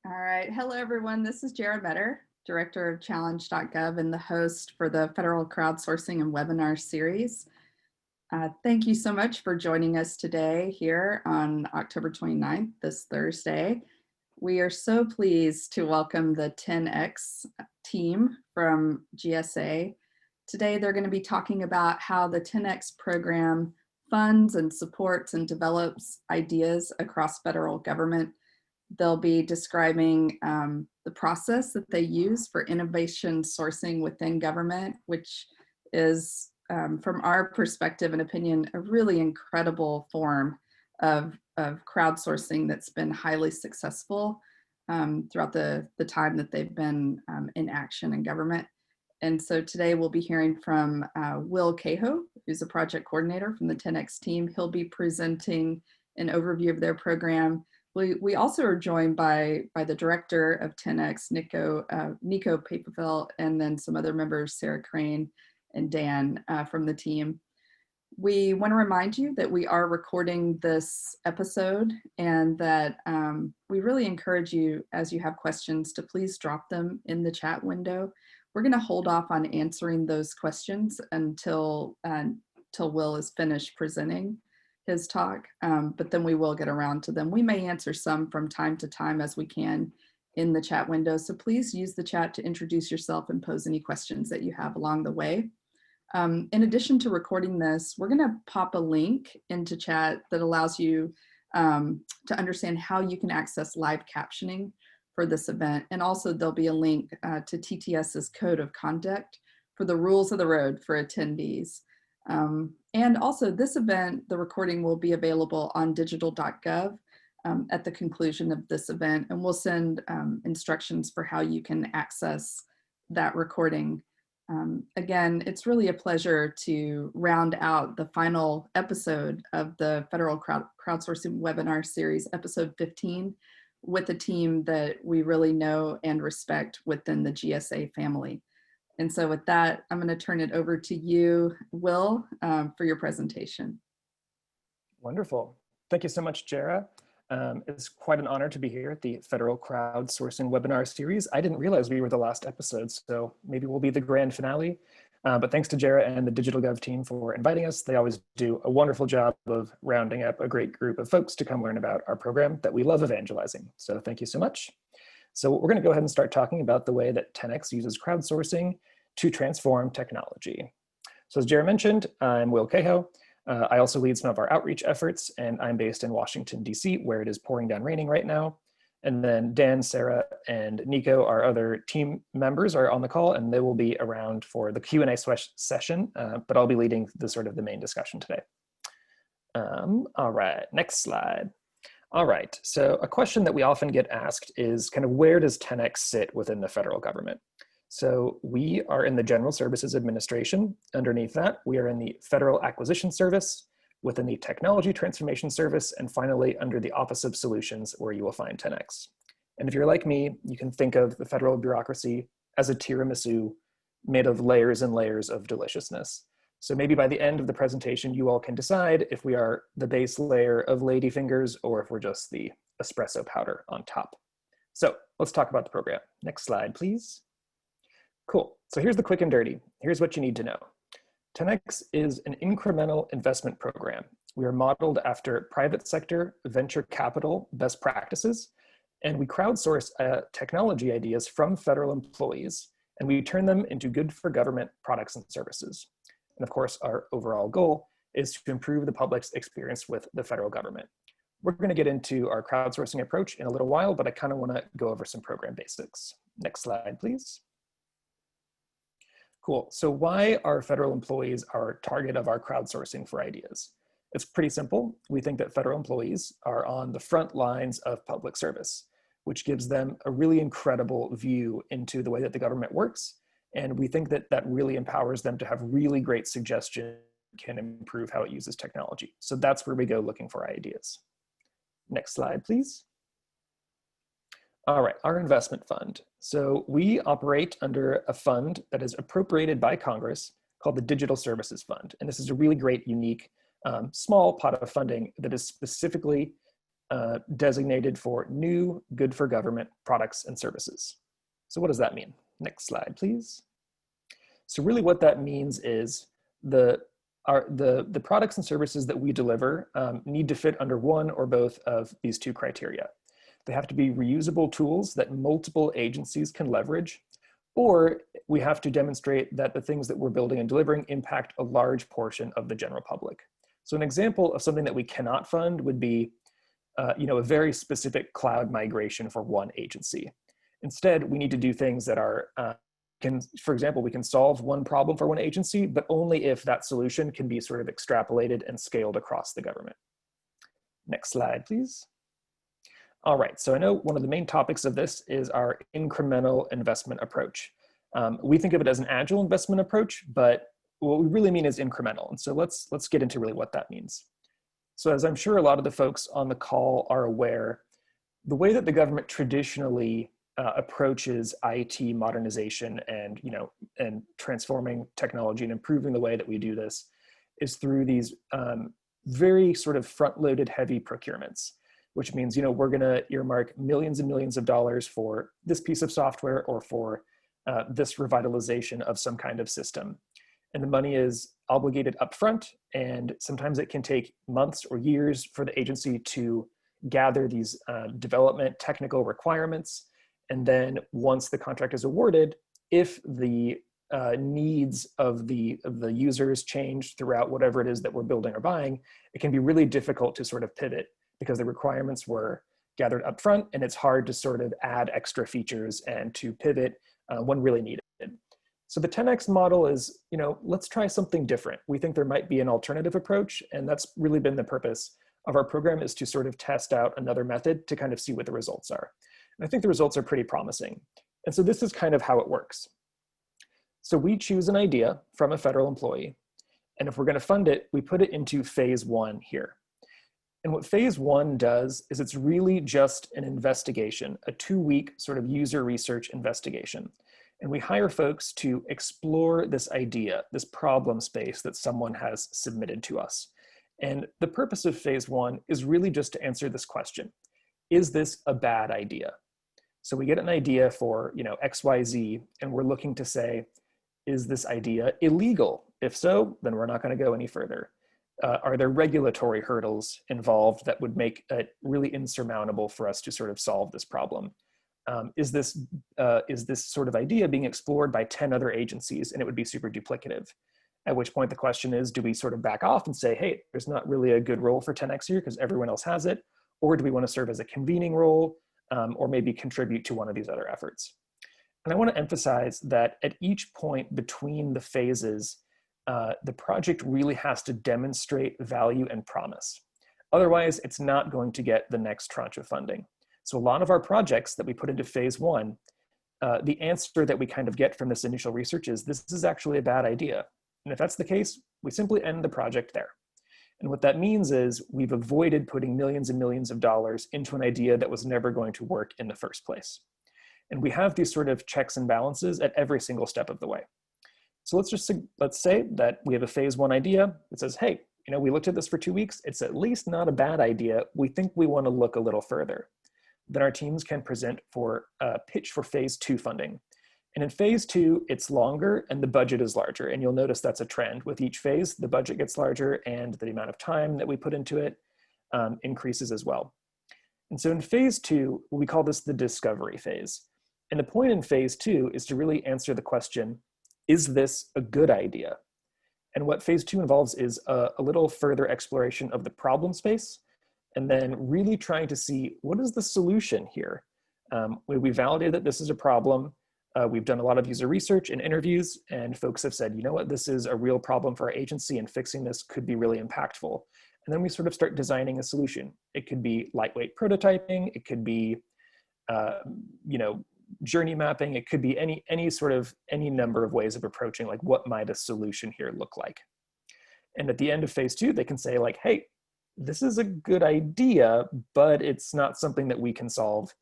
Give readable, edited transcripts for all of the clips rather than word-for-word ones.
All right. Hello, everyone. This is Jara Metter, Director of Challenge.gov and the host for the Federal Crowdsourcing and Webinar Series. Thank you so much for joining us today here on October 29th, this Thursday. We are so pleased to welcome the 10X team from GSA. Today, they're going to be talking about how the 10X program funds and supports and develops ideas across federal government. They'll be describing the process that they use for innovation sourcing within government, which is, from our perspective and opinion, a really incredible form of crowdsourcing that's been highly successful throughout the time that they've been in action in government. And so today we'll be hearing from Will Cahoe, who's a project coordinator from the 10X team. He'll be presenting an overview of their program. We also are joined by the director of 10X, Nico Papaville, and then some other members, Sarah Crane and Dan from the team. We want to remind you that we are recording this episode and that we really encourage you, as you have questions, to please drop them in the chat window. We're going to hold off on answering those questions until Will is finished presenting his talk, but then we will get around to them. We may answer some from time to time as we can in the chat window. So please use the chat to introduce yourself and pose any questions that you have along the way. In addition to recording this, we're gonna pop a link into chat that allows you to understand how you can access live captioning for this event. And also there'll be a link to TTS's code of conduct for the rules of the road for attendees. And also this event, the recording will be available on Digitalgov at the conclusion of this event, and we'll send instructions for how you can access that recording. Again, it's really a pleasure to round out the final episode of the Federal Crowdsourcing Webinar Series, episode 15, with a team that we really know and respect within the GSA family. And so with that, I'm going to turn it over to you, Will, for your presentation. Wonderful. Thank you so much, Jara. It's quite an honor to be here at the Federal Crowdsourcing Webinar Series. I didn't realize we were the last episode, so maybe we'll be the grand finale. But thanks to Jara and the Digitalgov team for inviting us. They always do a wonderful job of rounding up a great group of folks to come learn about our program that we love evangelizing. So thank you so much. So we're going to go ahead and start talking about the way that 10X uses crowdsourcing to transform technology. So as Jara mentioned, I'm Will Cahoe. I also lead some of our outreach efforts, and I'm based in Washington, D.C., where it is pouring down raining right now. And then Dan, Sarah, and Nico, our other team members, are on the call, and they will be around for the Q&A session, but I'll be leading the main discussion today. All right, next slide. All right, so a question that we often get asked is kind of where does 10X sit within the federal government? So we are in the General Services Administration. Underneath that, we are in the Federal Acquisition Service, within the Technology Transformation Service, and finally under the Office of Solutions, where you will find 10X. And if you're like me, you can think of the federal bureaucracy as a tiramisu made of layers and layers of deliciousness. So maybe by the end of the presentation, you all can decide if we are the base layer of ladyfingers or if we're just the espresso powder on top. So let's talk about the program. Next slide, please. Cool, so here's the quick and dirty. Here's what you need to know. 10X is an incremental investment program. We are modeled after private sector venture capital best practices, and we crowdsource technology ideas from federal employees, and we turn them into good for government products and services. And of course, our overall goal is to improve the public's experience with the federal government. We're going to get into our crowdsourcing approach in a little while, but I kind of want to go over some program basics. Next slide, please. Cool, so why are federal employees our target of our crowdsourcing for ideas? It's pretty simple. We think that federal employees are on the front lines of public service, which gives them a really incredible view into the way that the government works. And we think that that really empowers them to have really great suggestions, can improve how it uses technology. So that's where we go looking for ideas. Next slide, please. All right, our investment fund. So we operate under a fund that is appropriated by Congress called the Digital Services Fund. And this is a really great, unique, small pot of funding that is specifically designated for new good for government products and services. So what does that mean? Next slide, please. So really what that means is the products and services that we deliver need to fit under one or both of these two criteria. They have to be reusable tools that multiple agencies can leverage, or we have to demonstrate that the things that we're building and delivering impact a large portion of the general public. So an example of something that we cannot fund would be a very specific cloud migration for one agency. Instead, we need to do things that are, for example, we can solve one problem for one agency, but only if that solution can be sort of extrapolated and scaled across the government. Next slide, please. All right, so I know one of the main topics of this is our incremental investment approach. We think of it as an agile investment approach, but what we really mean is incremental. And so let's get into really what that means. So as I'm sure a lot of the folks on the call are aware, the way that the government traditionally approaches IT modernization and transforming technology and improving the way that we do this is through these very sort of front-loaded heavy procurements, which means we're going to earmark millions and millions of dollars for this piece of software or for this revitalization of some kind of system. And the money is obligated upfront, and sometimes it can take months or years for the agency to gather these development technical requirements. And then once the contract is awarded, if the needs of the users change throughout whatever it is that we're building or buying, it can be really difficult to sort of pivot because the requirements were gathered upfront, and it's hard to sort of add extra features and to pivot when really needed. So the 10X model is, let's try something different. We think there might be an alternative approach, and that's really been the purpose of our program, is to sort of test out another method to kind of see what the results are. And I think the results are pretty promising. And so this is kind of how it works. So we choose an idea from a federal employee, and if we're going to fund it, we put it into phase 1 here. And what phase 1 does is it's really just an investigation, a 2-week sort of user research investigation. And we hire folks to explore this idea, this problem space that someone has submitted to us. And the purpose of phase 1 is really just to answer this question: is this a bad idea? So we get an idea for XYZ, and we're looking to say, is this idea illegal? If so, then we're not going to go any further. Are there regulatory hurdles involved that would make it really insurmountable for us to sort of solve this problem? Is this sort of idea being explored by 10 other agencies, and it would be super duplicative? At which point the question is, do we sort of back off and say, hey, there's not really a good role for 10X here because everyone else has it? Or do we want to serve as a convening role, or maybe contribute to one of these other efforts? And I want to emphasize that at each point between the phases, the project really has to demonstrate value and promise. Otherwise, it's not going to get the next tranche of funding. So a lot of our projects that we put into phase 1, the answer that we kind of get from this initial research is, this is actually a bad idea. And if that's the case, we simply end the project there. And what that means is we've avoided putting millions and millions of dollars into an idea that was never going to work in the first place. And we have these sort of checks and balances at every single step of the way. So let's say that we have a phase 1 idea that says, hey, we looked at this for 2 weeks. It's at least not a bad idea. We think we want to look a little further. Then our teams can present for a pitch for phase 2 funding. And in phase 2, it's longer and the budget is larger. And you'll notice that's a trend. With each phase, the budget gets larger and the amount of time that we put into it increases as well. And so in phase 2, we call this the discovery phase. And the point in phase 2 is to really answer the question, is this a good idea? And what phase 2 involves is a little further exploration of the problem space, and then really trying to see, what is the solution here? We validated that this is a problem. We've done a lot of user research and interviews, and folks have said, you know what, this is a real problem for our agency, and fixing this could be really impactful. And then we sort of start designing a solution. It could be lightweight prototyping. It could be, journey mapping. It could be any number of ways of approaching, like, what might a solution here look like? And at the end of phase 2, they can say, like, hey, this is a good idea, but it's not something that we can solve.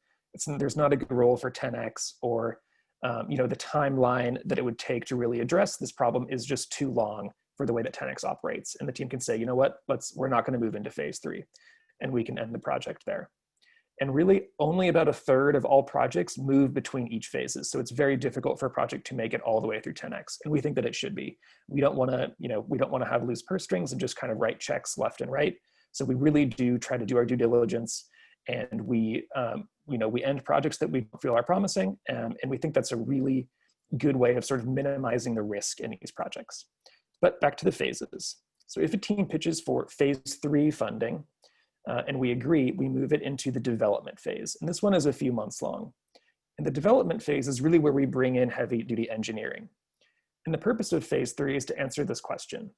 There's not a good role for 10X, or the timeline that it would take to really address this problem is just too long for the way that 10X operates. And the team can say, you know what, we're not going to move into phase 3. and we can end the project there. And really only about a third of all projects move between each phases. So it's very difficult for a project to make it all the way through 10X. And we think that it should be. We don't want to, we don't want to have loose purse strings and just kind of write checks left and right. So we really do try to do our due diligence, and we end projects that we feel are promising. And we think that's a really good way of sort of minimizing the risk in these projects. But back to the phases. So if a team pitches for phase 3 funding, and we agree, we move it into the development phase. And this one is a few months long. And the development phase is really where we bring in heavy duty engineering. And the purpose of phase 3 is to answer this question: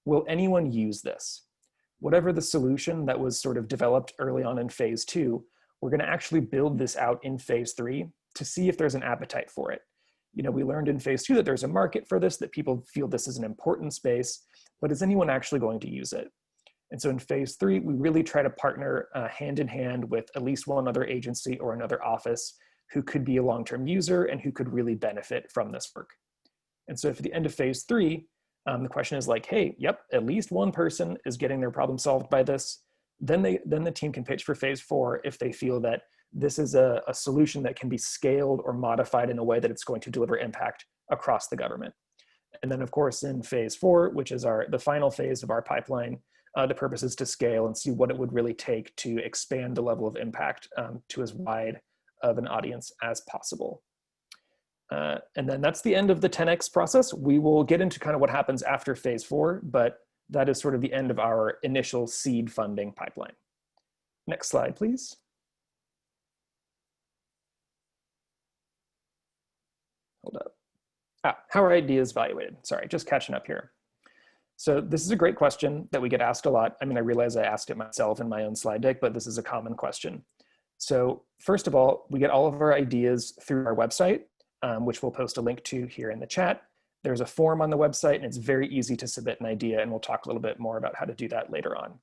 will anyone use this? Whatever the solution that was sort of developed early on in phase 2, we're going to actually build this out in phase 3 to see if there's an appetite for it. We learned in phase 2 that there's a market for this, that people feel this is an important space, but is anyone actually going to use it? And so in phase 3, we really try to partner hand in hand with at least one other agency or another office who could be a long-term user and who could really benefit from this work. And so if at the end of phase 3, the question is like, hey, yep, at least one person is getting their problem solved by this, then the team can pitch for phase 4 if they feel that this is a solution that can be scaled or modified in a way that it's going to deliver impact across the government. And then of course in phase 4, which is the final phase of our pipeline, the purpose is to scale and see what it would really take to expand the level of impact to as wide of an audience as possible. And then that's the end of the 10X process. We will get into kind of what happens after phase 4, but that is sort of the end of our initial seed funding pipeline. Next slide, please. Hold up. How are ideas evaluated? Sorry, just catching up here. So this is a great question that we get asked a lot. I mean, I realize I asked it myself in my own slide deck, but this is a common question. So first of all, we get all of our ideas through our website, which we'll post a link to here in the chat. There's a form on the website, and it's very easy to submit an idea, and we'll talk a little bit more about how to do that later on.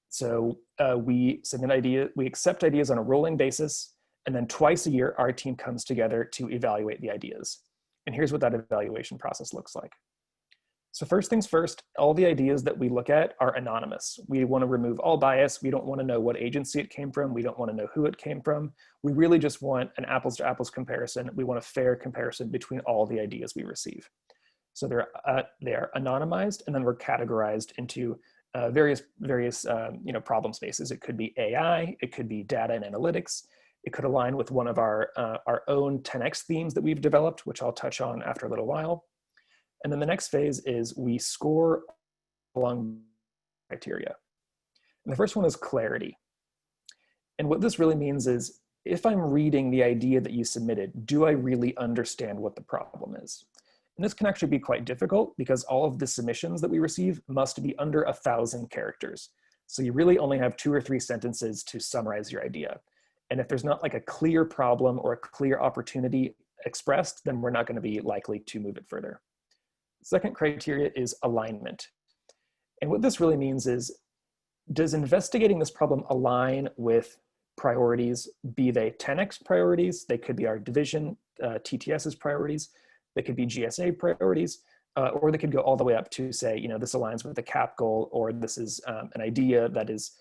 So we submit ideas, we accept ideas on a rolling basis, and then twice a year, our team comes together to evaluate the ideas. And here's what that evaluation process looks like. So first things first, all the ideas that we look at are anonymous. We want to remove all bias. We don't want to know what agency it came from. We don't want to know who it came from. We really just want an apples to apples comparison. We want a fair comparison between all the ideas we receive. So they are anonymized, and then we're categorized into various problem spaces. It could be AI, it could be data and analytics. It could align with one of our own 10X themes that we've developed, which I'll touch on after a little while. And then the next phase is we score along criteria. And the first one is clarity. And what this really means is, if I'm reading the idea that you submitted, do I really understand what the problem is? And this can actually be quite difficult because all of the submissions that we receive must be under 1,000 characters. So you really only have 2 or 3 sentences to summarize your idea. And if there's not like a clear problem or a clear opportunity expressed, then we're not going to be likely to move it further. Second criteria is alignment. And what this really means is, does investigating this problem align with priorities, be they 10X priorities, they could be our division, TTS's priorities, they could be GSA priorities, or they could go all the way up to say, this aligns with the CAP goal, or this is an idea that is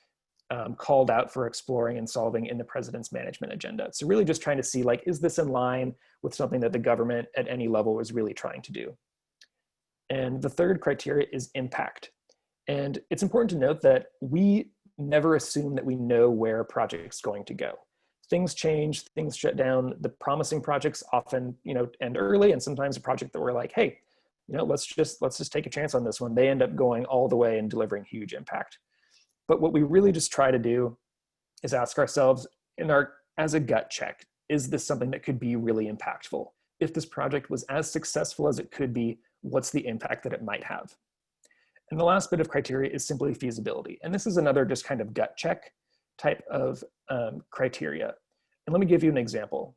called out for exploring and solving in the president's management agenda. So really just trying to see, like, is this in line with something that the government at any level is really trying to do? And the third criteria is impact. And it's important to note that we never assume that we know where a project's going to go. Things change, things shut down. The promising projects often, end early, and sometimes a project that we're like, hey, let's just take a chance on this one. They end up going all the way and delivering huge impact. But what we really just try to do is ask ourselves as a gut check, is this something that could be really impactful? If this project was as successful as it could be, what's the impact that it might have? And the last bit of criteria is simply feasibility. And this is another just kind of gut check type of criteria. And let me give you an example.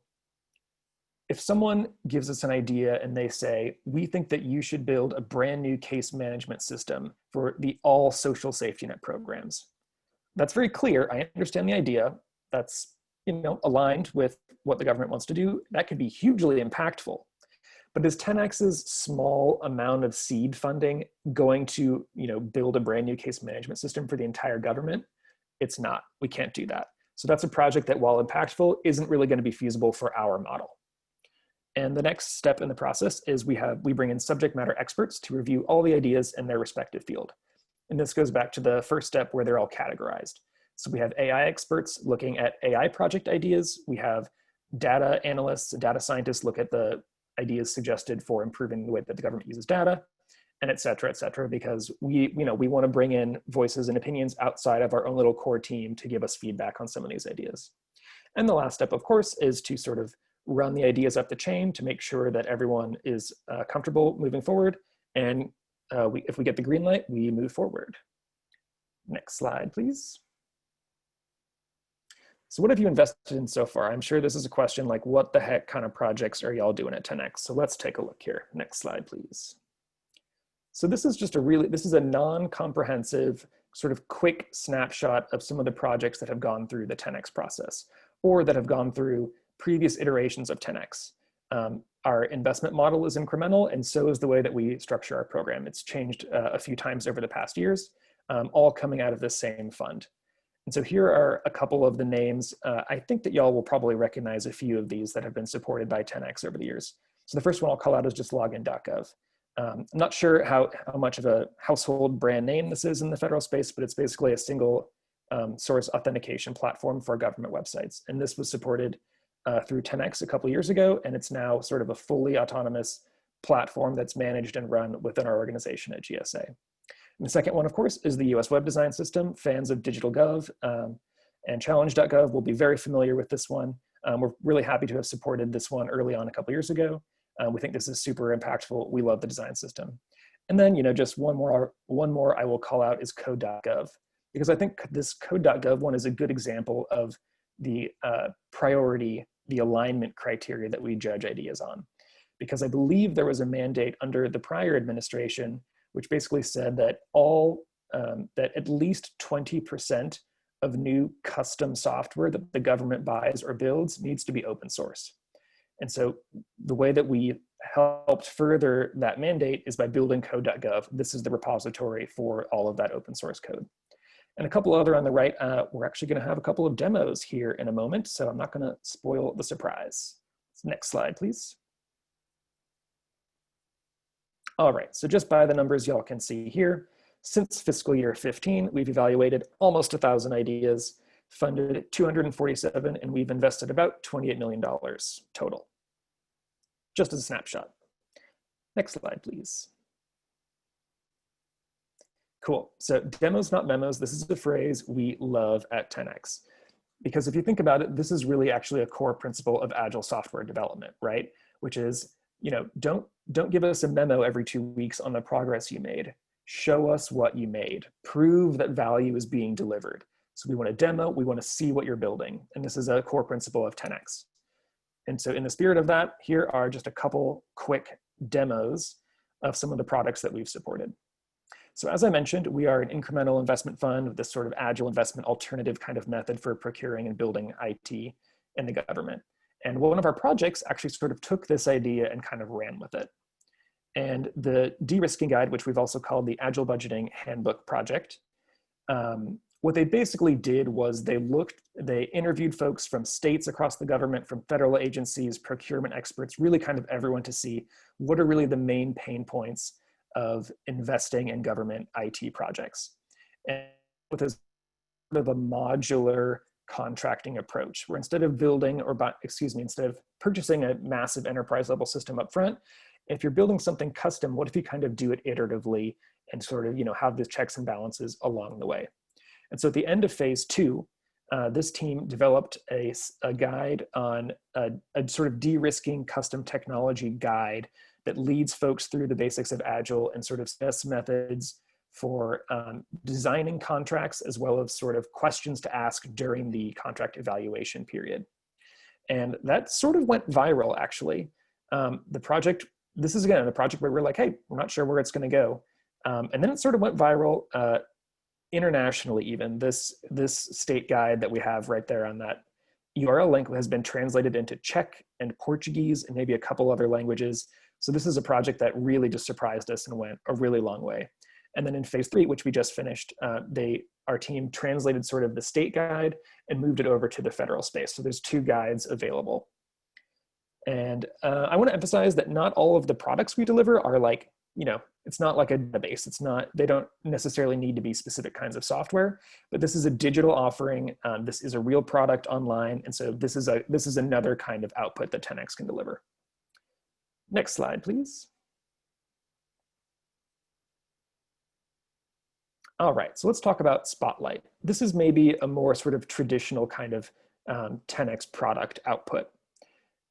If someone gives us an idea and they say, we think that you should build a brand new case management system for the all social safety net programs. That's very clear. I understand the idea. That's aligned with what the government wants to do. That could be hugely impactful. But is 10X's small amount of seed funding going to build a brand new case management system for the entire government? it's not. We can't do that. So that's a project that, while impactful, isn't really going to be feasible for our model. And the next step in the process is we bring in subject matter experts to review all the ideas in their respective field. And this goes back to the first step where they're all categorized. So we have AI experts looking at AI project ideas. We have data analysts and data scientists look at the ideas suggested for improving the way that the government uses data, and et cetera, because we want to bring in voices and opinions outside of our own little core team to give us feedback on some of these ideas. And the last step, of course, is to sort of run the ideas up the chain to make sure that everyone is comfortable moving forward. And if we get the green light, we move forward. Next slide, please. So what have you invested in so far? I'm sure this is a question like, what the heck kind of projects are y'all doing at 10X? So let's take a look here. Next slide, please. So this is just this is a non-comprehensive sort of quick snapshot of some of the projects that have gone through the 10X process or that have gone through previous iterations of 10X. Our investment model is incremental, and so is the way that we structure our program. It's changed a few times over the past years, all coming out of this same fund. And so here are a couple of the names. I think that y'all will probably recognize a few of these that have been supported by 10X over the years. So the first one I'll call out is just login.gov. I'm not sure how much of a household brand name this is in the federal space, but it's basically a single source authentication platform for government websites. And this was supported through 10X a couple of years ago, and it's now sort of a fully autonomous platform that's managed and run within our organization at GSA. And the second one, of course, is the US Web Design System. Fans of Digitalgov and Challenge.gov will be very familiar with this one. We're really happy to have supported this one early on a couple years ago. We think this is super impactful. We love the design system. And then, just one more I will call out is code.gov, because I think this code.gov one is a good example of the priority, the alignment criteria that we judge ideas on. Because I believe there was a mandate under the prior administration which basically said that that at least 20% of new custom software that the government buys or builds needs to be open source. And so the way that we helped further that mandate is by building code.gov. This is the repository for all of that open source code. And a couple other on the right, we're actually going to have a couple of demos here in a moment, so I'm not going to spoil the surprise. Next slide, please. All right, so just by the numbers y'all can see here, since fiscal year 15, we've evaluated almost 1,000 ideas, funded 247, and we've invested about $28 million total, just as a snapshot. Next slide, please. Cool, so demos, not memos. This is the phrase we love at 10X. Because if you think about it, this is really actually a core principle of Agile software development, right? Which is, don't give us a memo every 2 weeks on the progress you made. Show us what you made. Prove that value is being delivered. So we want to demo, we want to see what you're building. And this is a core principle of 10X. And so in the spirit of that, here are just a couple quick demos of some of the products that we've supported. So as I mentioned, we are an incremental investment fund with this sort of agile investment alternative kind of method for procuring and building IT in the government. And one of our projects actually sort of took this idea and kind of ran with it. And the de-risking guide, which we've also called the Agile Budgeting Handbook Project, what they basically did was they interviewed folks from states across the government, from federal agencies, procurement experts, really kind of everyone to see what are really the main pain points of investing in government IT projects. And with this sort of a modular contracting approach, where instead of instead of purchasing a massive enterprise level system up front, if you're building something custom, what if you kind of do it iteratively and sort of have the checks and balances along the way? And so at the end of phase 2, this team developed a guide on a sort of de-risking custom technology guide that leads folks through the basics of Agile and sort of best methods for designing contracts, as well as sort of questions to ask during the contract evaluation period. And that sort of went viral, actually. The project, this is again a project where we're like, hey, we're not sure where it's going to go. And then it sort of went viral internationally even. This state guide that we have right there on that URL link has been translated into Czech and Portuguese and maybe a couple other languages. So this is a project that really just surprised us and went a really long way. And then in phase 3, which we just finished, our team translated sort of the state guide and moved it over to the federal space. So there's 2 guides available. And I want to emphasize that not all of the products we deliver are like, it's not like a database. They don't necessarily need to be specific kinds of software, but this is a digital offering. This is a real product online. And so this is another kind of output that 10x can deliver. Next slide, please. All right, so let's talk about Spotlight. This is maybe a more sort of traditional kind of 10x product output.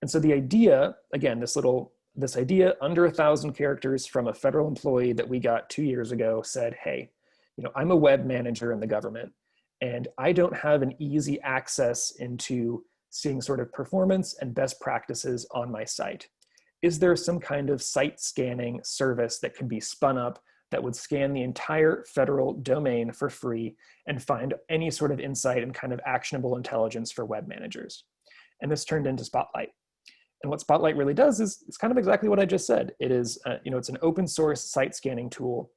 And so the idea, again, this idea under 1,000 characters from a federal employee that we got 2 years ago said, hey, I'm a web manager in the government, and I don't have an easy access into seeing sort of performance and best practices on my site. Is there some kind of site scanning service that could be spun up that would scan the entire federal domain for free and find any sort of insight and kind of actionable intelligence for web managers? And this turned into Spotlight. And what Spotlight really does is it's kind of exactly what I just said. It is, it's an open source site scanning tool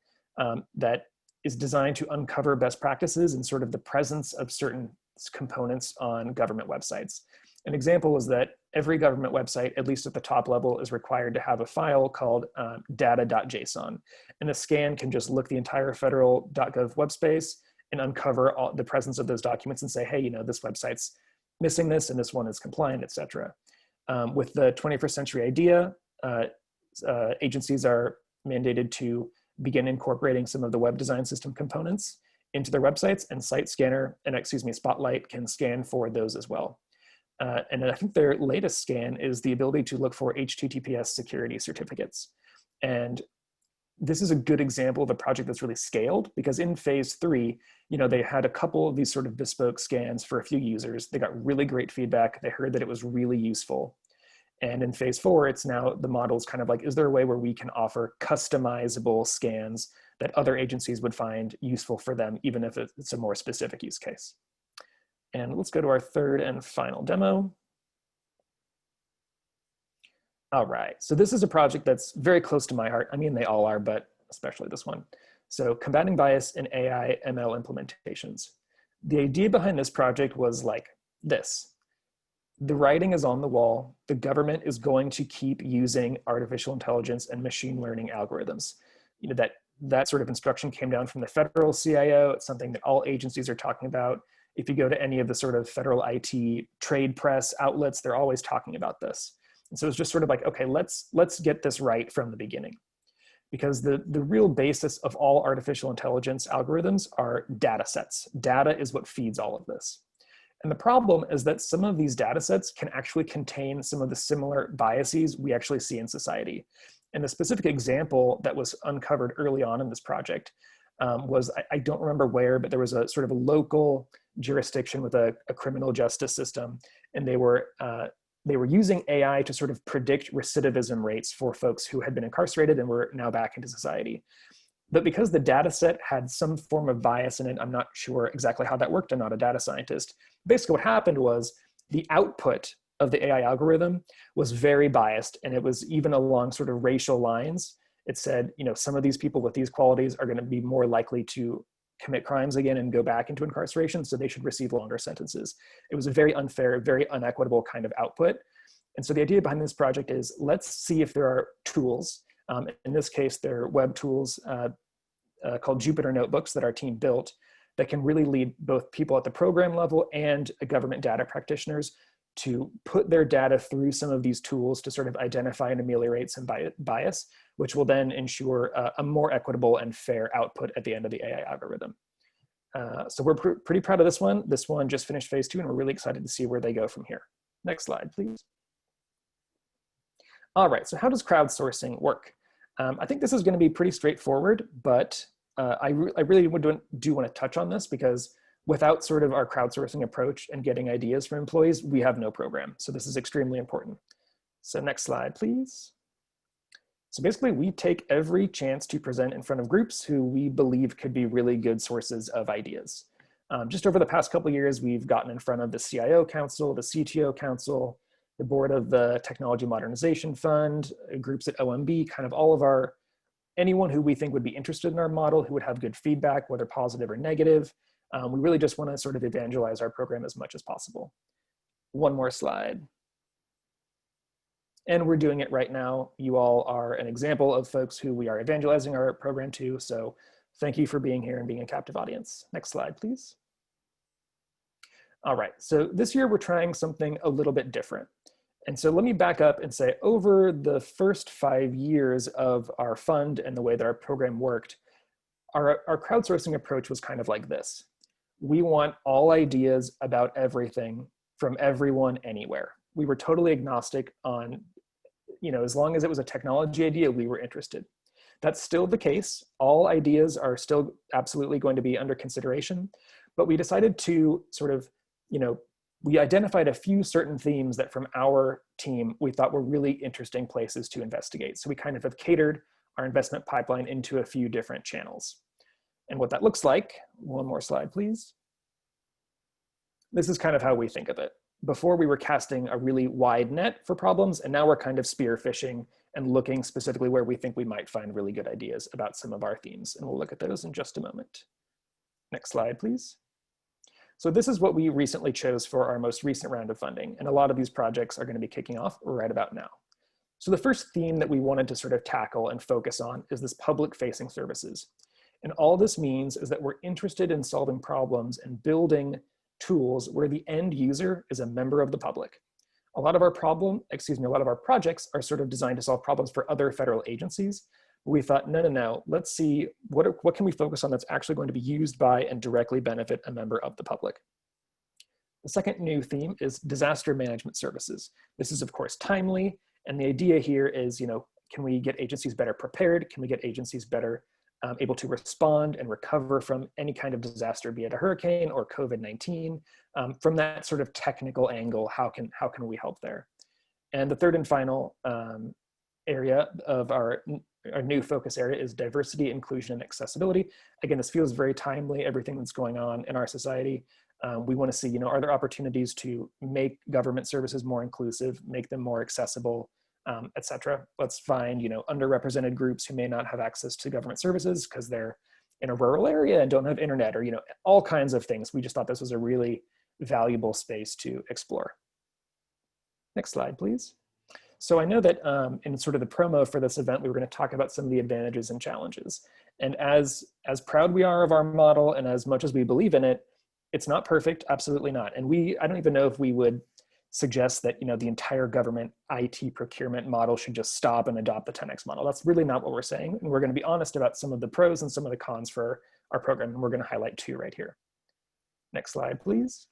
that is designed to uncover best practices and sort of the presence of certain components on government websites. An example is that every government website, at least at the top level, is required to have a file called data.json. And the scan can just look the entire federal.gov web space and uncover the presence of those documents and say, hey, this website's missing this and this one is compliant, et cetera. With the 21st century idea, agencies are mandated to begin incorporating some of the web design system components into their websites, and Spotlight can scan for those as well. And I think their latest scan is the ability to look for HTTPS security certificates. And this is a good example of a project that's really scaled, because in phase 3, they had a couple of these sort of bespoke scans for a few users. They got really great feedback. They heard that it was really useful. And in phase 4, it's now the model is kind of like, is there a way where we can offer customizable scans that other agencies would find useful for them, even if it's a more specific use case? And let's go to our third and final demo. All right, so this is a project that's very close to my heart. I mean, they all are, but especially this one. So combating bias in AI ML implementations. The idea behind this project was like this. The writing is on the wall. The government is going to keep using artificial intelligence and machine learning algorithms. That sort of instruction came down from the federal CIO. It's something that all agencies are talking about. If you go to any of the sort of federal IT trade press outlets, they're always talking about this. And so it's just sort of like, okay, let's get this right from the beginning. Because the real basis of all artificial intelligence algorithms are data sets. Data is what feeds all of this. And the problem is that some of these data sets can actually contain some of the similar biases we actually see in society. And the specific example that was uncovered early on in this project was, I don't remember where, but there was a sort of a local jurisdiction with a criminal justice system, and they were using AI to sort of predict recidivism rates for folks who had been incarcerated and were now back into society. But because the data set had some form of bias in it, I'm not sure exactly how that worked. I'm not a data scientist. Basically what happened was the output of the AI algorithm was very biased, and it was even along sort of racial lines. It said, some of these people with these qualities are going to be more likely to commit crimes again and go back into incarceration, so they should receive longer sentences. It was a very unfair, very unequitable kind of output. And so the idea behind this project is, let's see if there are tools. In this case, they're web tools called Jupyter Notebooks that our team built that can really lead both people at the program level and government data practitioners to put their data through some of these tools to sort of identify and ameliorate some bias, which will then ensure a more equitable and fair output at the end of the AI algorithm. So we're pretty proud of this one. This one just finished phase 2, and we're really excited to see where they go from here. Next slide, please. All right, so how does crowdsourcing work? I think this is going to be pretty straightforward, but I really do want to touch on this, because without sort of our crowdsourcing approach and getting ideas from employees, we have no program. So this is extremely important. So next slide, please. So basically, we take every chance to present in front of groups who we believe could be really good sources of ideas. Just over the past couple of years, we've gotten in front of the CIO Council, the CTO Council, the board of the Technology Modernization Fund, groups at OMB, kind of all of our anyone who we think would be interested in our model, who would have good feedback, whether positive or negative. We really just want to sort of evangelize our program as much as possible. One more slide. And we're doing it right now. You all are an example of folks who we are evangelizing our program to. So thank you for being here and being a captive audience. Next slide, please. All right, so this year we're trying something a little bit different. And so let me back up and say, over the first 5 years of our fund and the way that our program worked, our crowdsourcing approach was kind of like this. We want all ideas about everything from everyone anywhere. We were totally agnostic on, as long as it was a technology idea, we were interested. That's still the case. All ideas are still absolutely going to be under consideration, but we decided to sort of, we identified a few certain themes that from our team, we thought were really interesting places to investigate. So we kind of have catered our investment pipeline into a few different channels. And what that looks like, one more slide, please. This is kind of how we think of it. Before we were casting a really wide net for problems, and now we're kind of spear fishing and looking specifically where we think we might find really good ideas about some of our themes. And we'll look at those in just a moment. Next slide, please. So this is what we recently chose for our most recent round of funding. And a lot of these projects are going to be kicking off right about now. So the first theme that we wanted to sort of tackle and focus on is this public-facing services. And all this means is that we're interested in solving problems and building tools where the end user is a member of the public. A lot of our projects are sort of designed to solve problems for other federal agencies. But we thought, no, let's see what can we focus on that's actually going to be used by and directly benefit a member of the public. The second new theme is disaster management services. This is of course timely, and the idea here is, can we get agencies better prepared? Can we get agencies better able to respond and recover from any kind of disaster, be it a hurricane or COVID-19? From that sort of technical angle, how can we help there? And the third and final area of our new focus area is diversity, inclusion, and accessibility. Again, this feels very timely, everything that's going on in our society. We want to see, are there opportunities to make government services more inclusive, make them more accessible, et cetera. Let's find, underrepresented groups who may not have access to government services because they're in a rural area and don't have internet, or, all kinds of things. We just thought this was a really valuable space to explore. Next slide, please. So I know that in sort of the promo for this event, we were going to talk about some of the advantages and challenges. And as proud we are of our model and as much as we believe in it, it's not perfect, absolutely not. And I don't even know if we would suggest that the entire government IT procurement model should just stop and adopt the 10X model. That's really not what we're saying. And we're going to be honest about some of the pros and some of the cons for our program. And we're going to highlight 2 right here. Next slide, please.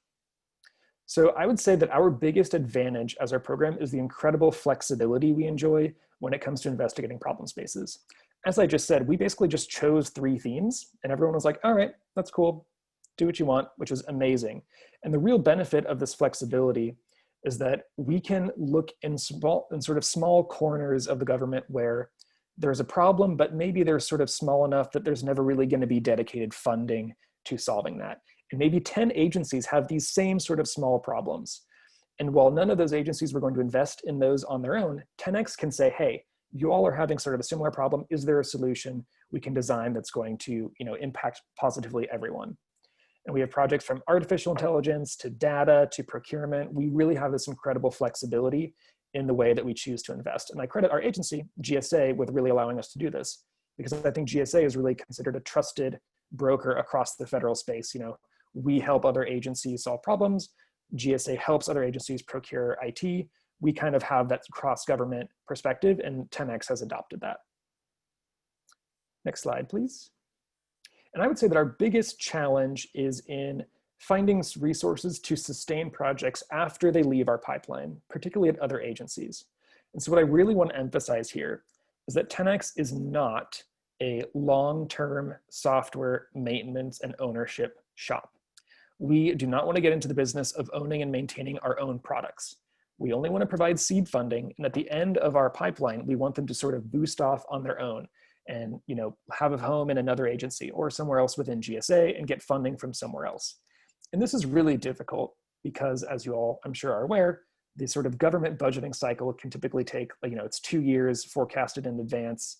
So I would say that our biggest advantage as our program is the incredible flexibility we enjoy when it comes to investigating problem spaces. As I just said, we basically just chose 3 themes and everyone was like, all right, that's cool. Do what you want, which is amazing. And the real benefit of this flexibility is that we can look in sort of small corners of the government where there's a problem, but maybe they're sort of small enough that there's never really going to be dedicated funding to solving that. And maybe 10 agencies have these same sort of small problems. And while none of those agencies were going to invest in those on their own, 10X can say, hey, you all are having sort of a similar problem. Is there a solution we can design that's going to impact positively everyone? And we have projects from artificial intelligence to data to procurement. We really have this incredible flexibility in the way that we choose to invest. And I credit our agency, GSA, with really allowing us to do this, because I think GSA is really considered a trusted broker across the federal space. We help other agencies solve problems. GSA helps other agencies procure IT. We kind of have that cross-government perspective, and 10X has adopted that. Next slide, please. And I would say that our biggest challenge is in finding resources to sustain projects after they leave our pipeline, particularly at other agencies. And so what I really want to emphasize here is that 10X is not a long-term software maintenance and ownership shop. We do not want to get into the business of owning and maintaining our own products. We only want to provide seed funding, and at the end of our pipeline, we want them to sort of boost off on their own and have a home in another agency or somewhere else within GSA and get funding from somewhere else. And this is really difficult because, as you all I'm sure are aware, the sort of government budgeting cycle can typically take, it's 2 years forecasted in advance.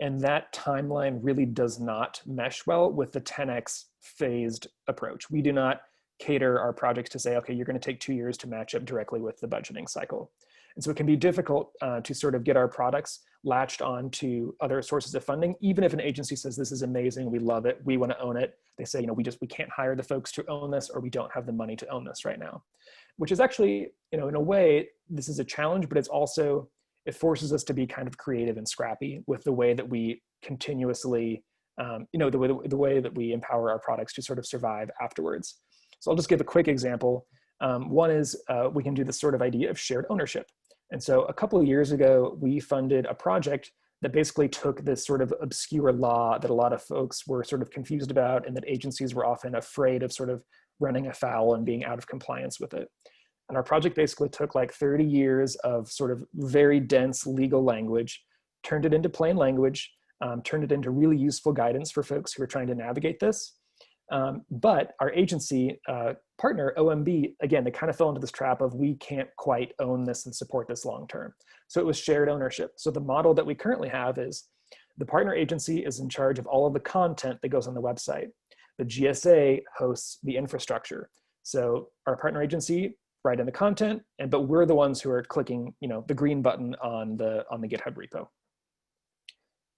And that timeline really does not mesh well with the 10x phased approach. We do not cater our projects to say, okay, you're going to take 2 years to match up directly with the budgeting cycle. And so it can be difficult to sort of get our products latched on to other sources of funding, even if an agency says, this is amazing, we love it, we want to own it. They say, we can't hire the folks to own this, or we don't have the money to own this right now. Which is actually, in a way, this is a challenge, but it's also, it forces us to be kind of creative and scrappy with the way that we continuously, the way that we empower our products to sort of survive afterwards. So I'll just give a quick example. One is we can do this sort of idea of shared ownership. And so a couple of years ago, we funded a project that basically took this sort of obscure law that a lot of folks were sort of confused about, and that agencies were often afraid of sort of running afoul and being out of compliance with it. And our project basically took like 30 years of sort of very dense legal language, turned it into plain language, turned it into really useful guidance for folks who are trying to navigate this. But our agency partner, OMB, again, they kind of fell into this trap of, we can't quite own this and support this long-term. So it was shared ownership. So the model that we currently have is the partner agency is in charge of all of the content that goes on the website. The GSA hosts the infrastructure. So our partner agency write in the content, but we're the ones who are clicking, the green button on the GitHub repo.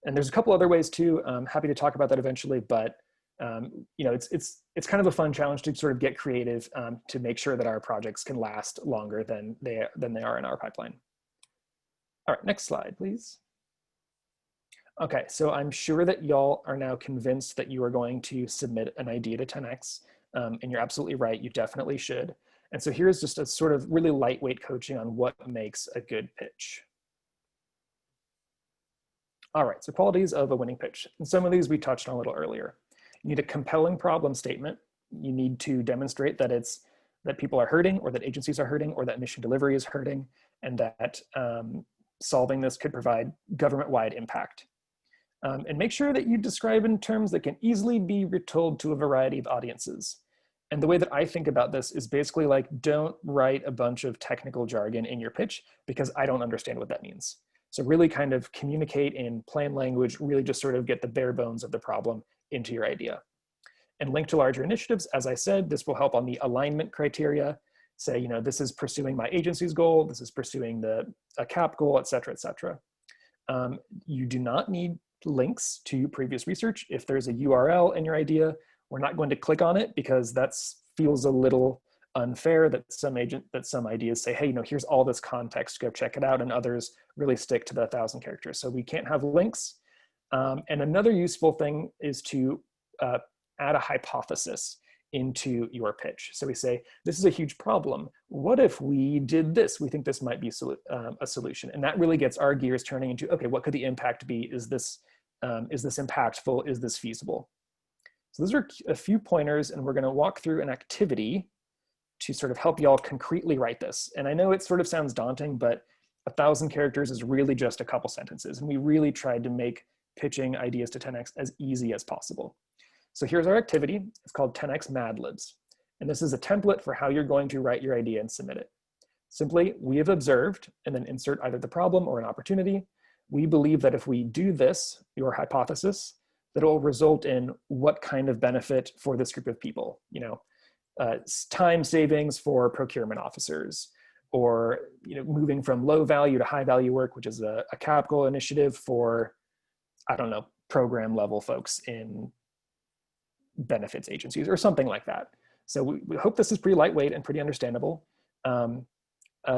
And there's a couple other ways too. I'm happy to talk about that eventually, but it's kind of a fun challenge to sort of get creative to make sure that our projects can last longer than they are in our pipeline. All right, next slide, please. Okay, so I'm sure that y'all are now convinced that you are going to submit an idea to 10x, and you're absolutely right, you definitely should. And so here's just a sort of really lightweight coaching on what makes a good pitch. All right, so qualities of a winning pitch. And some of these we touched on a little earlier. You need a compelling problem statement. You need to demonstrate that that people are hurting, or that agencies are hurting, or that mission delivery is hurting, and that solving this could provide government-wide impact. And make sure that you describe in terms that can easily be retold to a variety of audiences. And the way that I think about this is basically like, don't write a bunch of technical jargon in your pitch, because I don't understand what that means. So really kind of communicate in plain language, really just sort of get the bare bones of the problem into your idea. And link to larger initiatives. As I said, this will help on the alignment criteria. Say, this is pursuing my agency's goal, this is pursuing a CAP goal, et cetera, et cetera. You do not need links to previous research. If there's a URL in your idea, we're not going to click on it, because that feels a little unfair that some ideas say, hey, here's all this context, go check it out, and others really stick to the 1,000 characters. So we can't have links. And another useful thing is to add a hypothesis into your pitch. So we say, this is a huge problem. What if we did this? We think this might be a solution. And that really gets our gears turning into, okay, what could the impact be? Is this impactful? Is this feasible? So those are a few pointers, and we're going to walk through an activity to sort of help y'all concretely write this. And I know it sort of sounds daunting, but 1,000 characters is really just a couple sentences. And we really tried to make pitching ideas to 10x as easy as possible. So here's our activity. It's called 10x Mad Libs. And this is a template for how you're going to write your idea and submit it. Simply, we have observed, and then insert either the problem or an opportunity. We believe that if we do this, your hypothesis, that it will result in what kind of benefit for this group of people. Time savings for procurement officers, or moving from low value to high value work, which is a capital initiative for, I don't know, program level folks in benefits agencies or something like that. So we hope this is pretty lightweight and pretty understandable.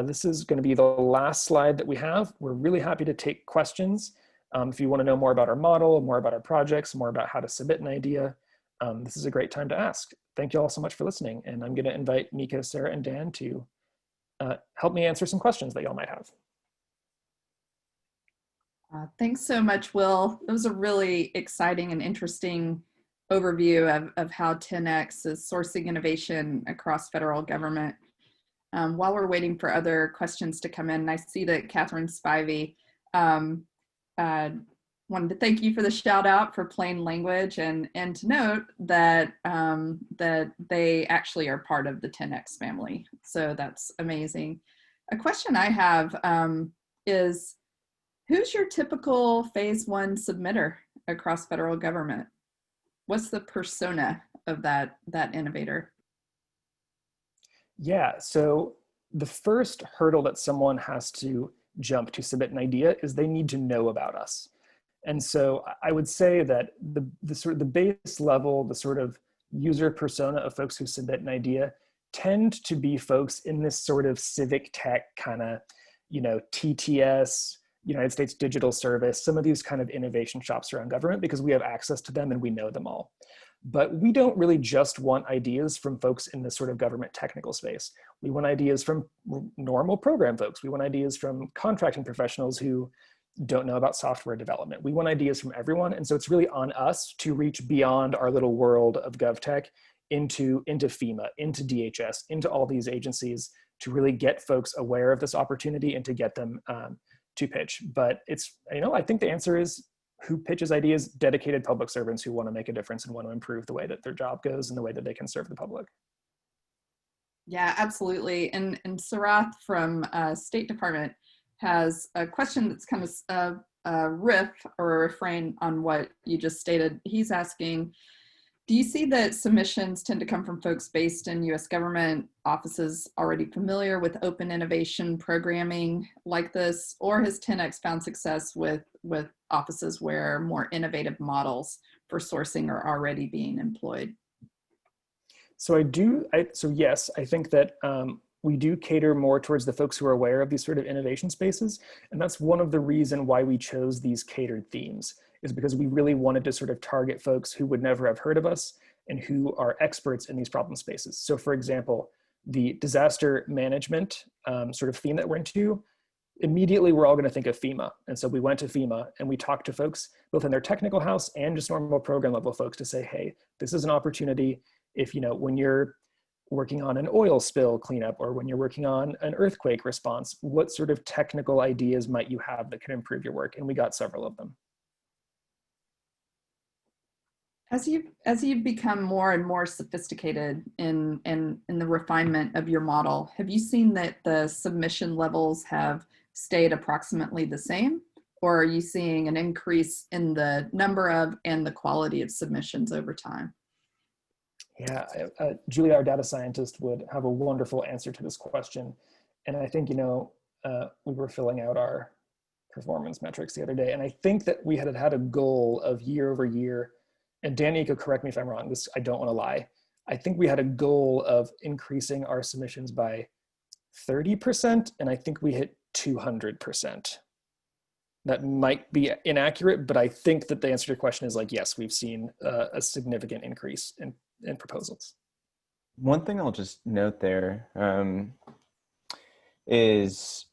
This is going to be the last slide that we have. We're really happy to take questions. If you want to know more about our model, more about our projects, more about how to submit an idea, this is a great time to ask. Thank you all so much for listening. And I'm going to invite Mika, Sarah, and Dan to help me answer some questions that y'all might have. Thanks so much, Will. It was a really exciting and interesting overview of how 10x is sourcing innovation across federal government. While we're waiting for other questions to come in, I see that Catherine Spivey wanted to thank you for the shout out for plain language, and to note that that they actually are part of the 10x family. So that's amazing. A question I have is, Who's your typical phase one submitter across federal government? What's the persona of that innovator? Yeah, so the first hurdle that someone has to jump to submit an idea is they need to know about us. And so I would say that the sort of the base level, the sort of user persona of folks who submit an idea tend to be folks in this sort of civic tech kind of, TTS, United States Digital Service, some of these kind of innovation shops around government, because we have access to them and we know them all. But we don't really just want ideas from folks in this sort of government technical space. We want ideas from normal program folks. We want ideas from contracting professionals who don't know about software development. We want ideas from everyone. And so it's really on us to reach beyond our little world of GovTech into FEMA, into DHS, into all these agencies to really get folks aware of this opportunity and to get them to pitch. But it's, I think the answer is who pitches ideas, dedicated public servants who want to make a difference and want to improve the way that their job goes and the way that they can serve the public. Yeah, absolutely. And Sarath from State Department has a question that's kind of a riff or a refrain on what you just stated. He's asking, do you see that submissions tend to come from folks based in US government offices already familiar with open innovation programming like this, or has 10X found success with offices where more innovative models for sourcing are already being employed? So yes, I think that we do cater more towards the folks who are aware of these sort of innovation spaces. And that's one of the reasons why we chose these catered themes, is because we really wanted to sort of target folks who would never have heard of us and who are experts in these problem spaces. So for example, the disaster management sort of theme that we're into, immediately we're all going to think of FEMA. And so we went to FEMA and we talked to folks both in their technical house and just normal program level folks to say, hey, this is an opportunity. If, when you're working on an oil spill cleanup or when you're working on an earthquake response, what sort of technical ideas might you have that can improve your work? And we got several of them. As you've become more and more sophisticated in the refinement of your model, have you seen that the submission levels have stayed approximately the same? Or are you seeing an increase in the number of and the quality of submissions over time? Yeah, Julia, our data scientist, would have a wonderful answer to this question. And I think, we were filling out our performance metrics the other day, and I think that we had a goal of year over year, and Danny could correct me if I'm wrong, I don't want to lie. I think we had a goal of increasing our submissions by 30%, and I think we hit 200%. That might be inaccurate, but I think that the answer to your question is yes, we've seen a significant increase in proposals. One thing I'll just note there is,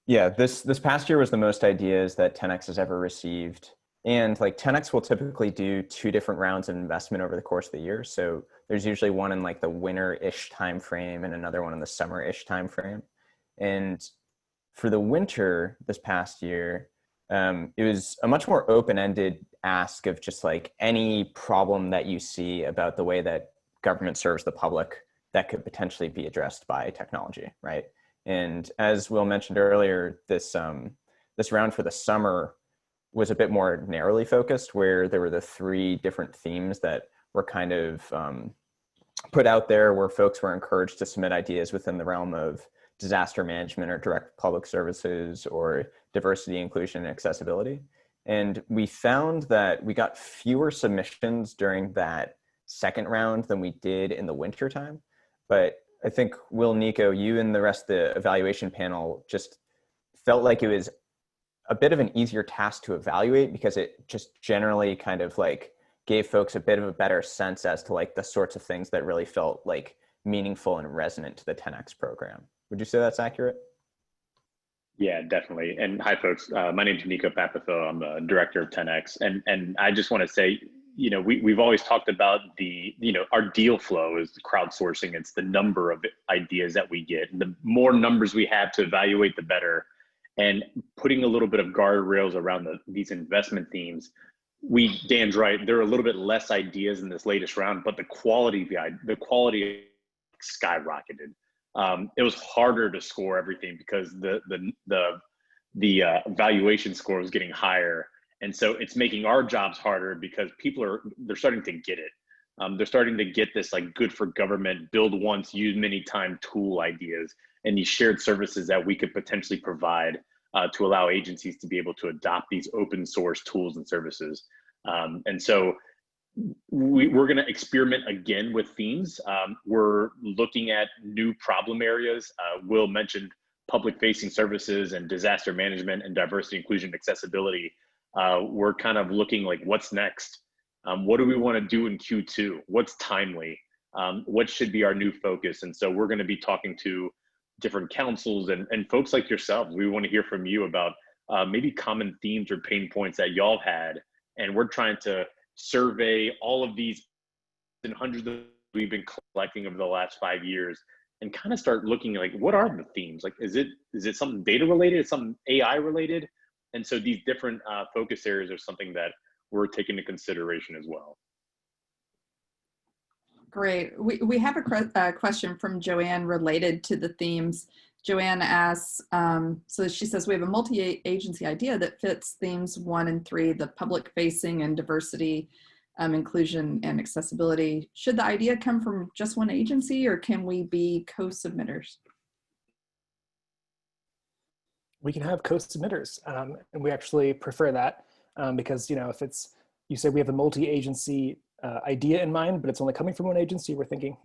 this past year was the most ideas that 10X has ever received. And 10X will typically do 2 different rounds of investment over the course of the year. So there's usually one in the winter-ish timeframe and another one in the summer-ish timeframe. And for the winter this past year, it was a much more open-ended ask of just any problem that you see about the way that government serves the public that could potentially be addressed by technology, right? And as Will mentioned earlier, this round for the summer was a bit more narrowly focused, where there were the 3 different themes that were kind of put out there, where folks were encouraged to submit ideas within the realm of disaster management or direct public services or diversity, inclusion, and accessibility. And we found that we got fewer submissions during that second round than we did in the winter time. But I think, Will, Nico, you and the rest of the evaluation panel just felt like it was a bit of an easier task to evaluate, because it just generally kind of gave folks a bit of a better sense as to the sorts of things that really felt meaningful and resonant to the 10X program. Would you say that's accurate? Yeah, definitely. And hi, folks. My name is Nico Papatho. I'm the director of 10X. And I just want to say, we've always talked about our deal flow is crowdsourcing. It's the number of ideas that we get. And the more numbers we have to evaluate, the better. And putting a little bit of guardrails around these investment themes, Dan's right, there are a little bit less ideas in this latest round, but the quality skyrocketed. It was harder to score everything because the the valuation score was getting higher. And so it's making our jobs harder because they're starting to get it. They're starting to get this like good for government, build once, use many time tool ideas, and these shared services that we could potentially provide to allow agencies to be able to adopt these open source tools and services. And so we're going to experiment again with themes. We're looking at new problem areas. Will mentioned public facing services and disaster management and diversity, inclusion, accessibility. We're kind of looking like what's next. What do we want to do in Q2? What's timely? What should be our new focus? And so we're going to be talking to different councils and folks like yourselves. We want to hear from you about maybe common themes or pain points that y'all had. And we're trying to survey all of these and hundreds of we've been collecting over the last 5 years and kind of start looking like, what are the themes? Like, is it something data related? Is something AI related? And so these different focus areas are something that we're taking into consideration as well. Great. We have a question from Joanne related to the themes. Joanne asks, so she says, we have a multi-agency idea that fits themes 1 and 3, the public facing and diversity, inclusion and accessibility. Should the idea come from just one agency or can we be co-submitters? We can have co-submitters, and we actually prefer that because, you know, if you say we have a multi-agency idea in mind, but it's only coming from one agency, we're thinking,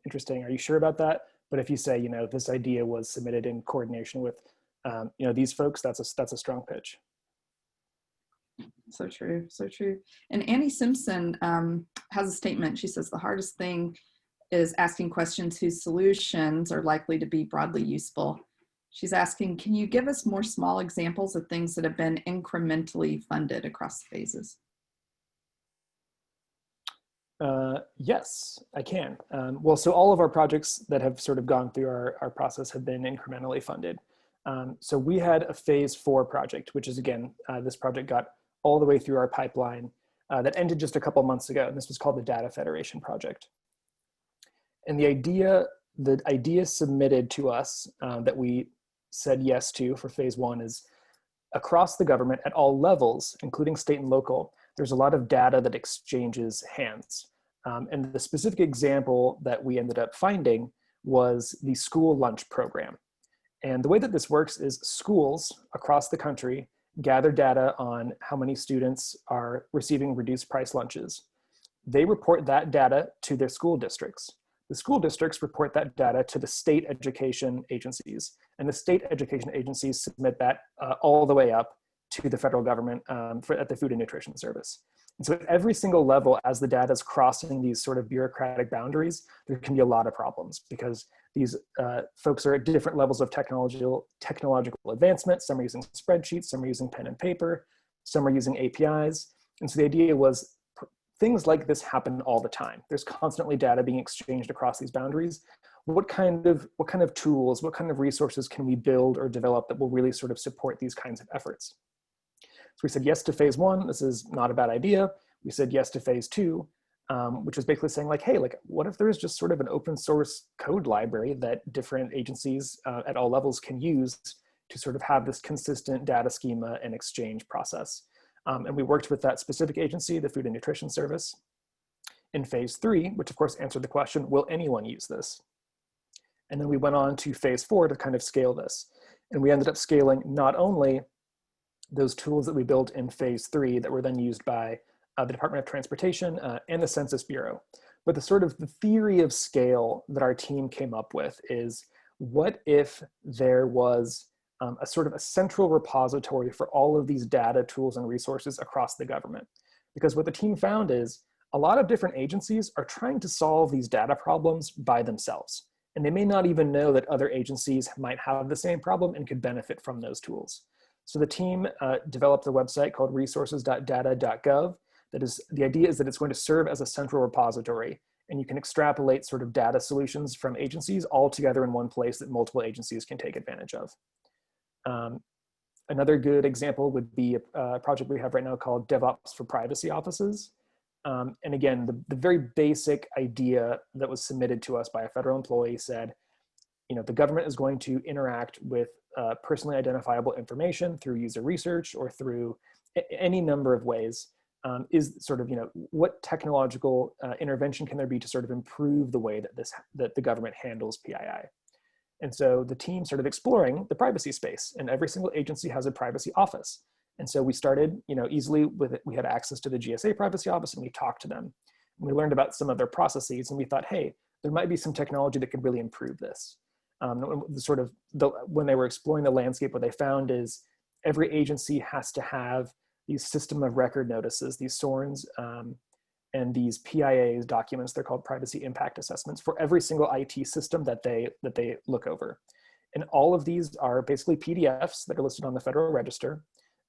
interesting, are you sure about that? But if you say, you know, this idea was submitted in coordination with, you know, these folks, that's a strong pitch. So true, so true. And Annie Simpson has a statement. She says, the hardest thing is asking questions whose solutions are likely to be broadly useful. She's asking, can you give us more small examples of things that have been incrementally funded across phases? Yes, I can. Well, so all of our projects that have sort of gone through our process have been incrementally funded. So we had a phase 4 project, which is, again, this project got all the way through our pipeline that ended just a couple months ago. And this was called the Data Federation Project. And the idea submitted to us that we said yes to for phase 1 is across the government at all levels, including state and local, there's a lot of data that exchanges hands. And the specific example that we ended up finding was the school lunch program. And the way that this works is schools across the country gather data on how many students are receiving reduced price lunches. They report that data to their school districts. The school districts report that data to the state education agencies, and the state education agencies submit that all the way up to the federal government at the Food and Nutrition Service. And so at every single level, as the data is crossing these sort of bureaucratic boundaries, there can be a lot of problems because these folks are at different levels of technological advancement. Some are using spreadsheets, some are using pen and paper, some are using APIs. And so the idea was things like this happen all the time. There's constantly data being exchanged across these boundaries. What kind of tools, what kind of resources can we build or develop that will really sort of support these kinds of efforts? So we said yes to phase 1. This is not a bad idea. We said yes to phase 2, which was basically saying like, hey, like what if there's just sort of an open source code library that different agencies at all levels can use to sort of have this consistent data schema and exchange process. And we worked with that specific agency, the Food and Nutrition Service, in phase 3, which of course answered the question, will anyone use this? And then we went on to phase 4 to kind of scale this. And we ended up scaling not only those tools that we built in phase 3 that were then used by the Department of Transportation and the Census Bureau, but the sort of the theory of scale that our team came up with is, what if there was a sort of a central repository for all of these data, tools, and resources across the government? Because what the team found is a lot of different agencies are trying to solve these data problems by themselves. And they may not even know that other agencies might have the same problem and could benefit from those tools. So the team developed a website called resources.data.gov. The idea is that it's going to serve as a central repository, and you can extrapolate sort of data solutions from agencies all together in one place that multiple agencies can take advantage of. Another good example would be a project we have right now called DevOps for Privacy Offices. And again, the very basic idea that was submitted to us by a federal employee said, you know, the government is going to interact with personally identifiable information through user research or through any number of ways, is sort of, what technological intervention can there be to sort of improve the way that the government handles PII? And so the team started exploring the privacy space, and every single agency has a privacy office. And so we started, easily with it. We had access to the GSA privacy office, and we talked to them. And we learned about some of their processes, and we thought, hey, there might be some technology that could really improve this. When they were exploring the landscape, what they found is every agency has to have these system of record notices, these SORNs, and these PIAs documents. They're called privacy impact assessments for every single IT system that they look over. And all of these are basically PDFs that are listed on the Federal Register,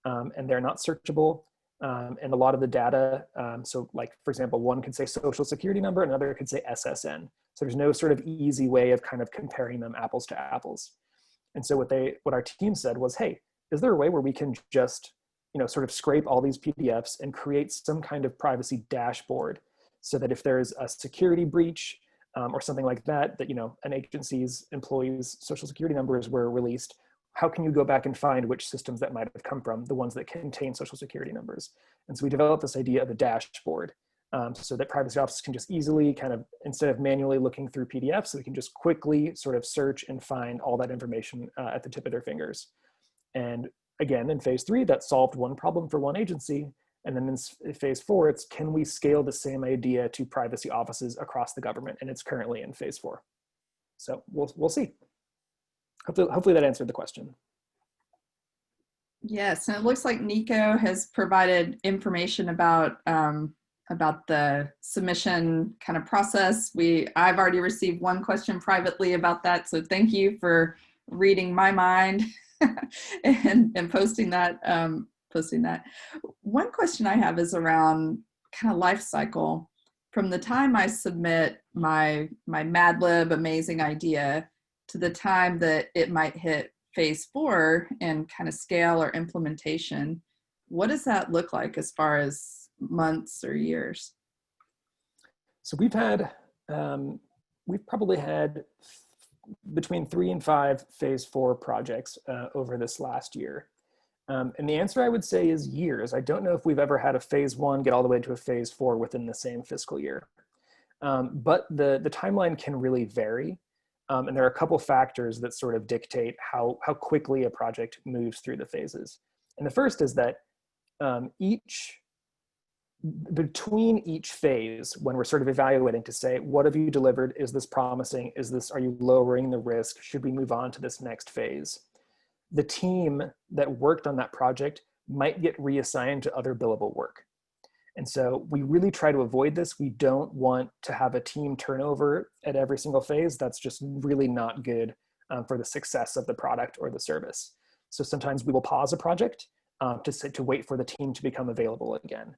and they're not searchable. And a lot of the data, so like, for example, one could say social security number, another could say SSN. So there's no sort of easy way of kind of comparing them apples to apples. And so what our team said was, hey, is there a way where we can just, sort of scrape all these PDFs and create some kind of privacy dashboard so that if there's a security breach or something like that, an agency's employees' social security numbers were released, how can you go back and find which systems that might have come from, the ones that contain social security numbers? And so we developed this idea of a dashboard so that privacy officers can just easily kind of, instead of manually looking through PDFs, so they can just quickly sort of search and find all that information at the tip of their fingers. And again, in phase 3, that solved one problem for one agency. And then in phase 4, it's, can we scale the same idea to privacy offices across the government? And it's currently in phase 4. So we'll see. Hopefully that answered the question. Yes, and it looks like Nico has provided information about the submission kind of process. I've already received one question privately about that, so thank you for reading my mind and posting that. One question I have is around kind of life cycle. From the time I submit my Mad Lib amazing idea to the time that it might hit phase 4 and kind of scale or implementation, what does that look like as far as months or years? So we've probably had between 3 and 5 phase 4 projects over this last year. And the answer I would say is years. I don't know if we've ever had a phase 1 get all the way to a phase 4 within the same fiscal year. But the timeline can really vary. And there are a couple factors that sort of dictate how quickly a project moves through the phases. And the first is that between each phase, when we're sort of evaluating to say, what have you delivered? Is this promising? Are you lowering the risk? Should we move on to this next phase? The team that worked on that project might get reassigned to other billable work. And so we really try to avoid this. We don't want to have a team turnover at every single phase. That's just really not good for the success of the product or the service. So sometimes we will pause a project to wait for the team to become available again.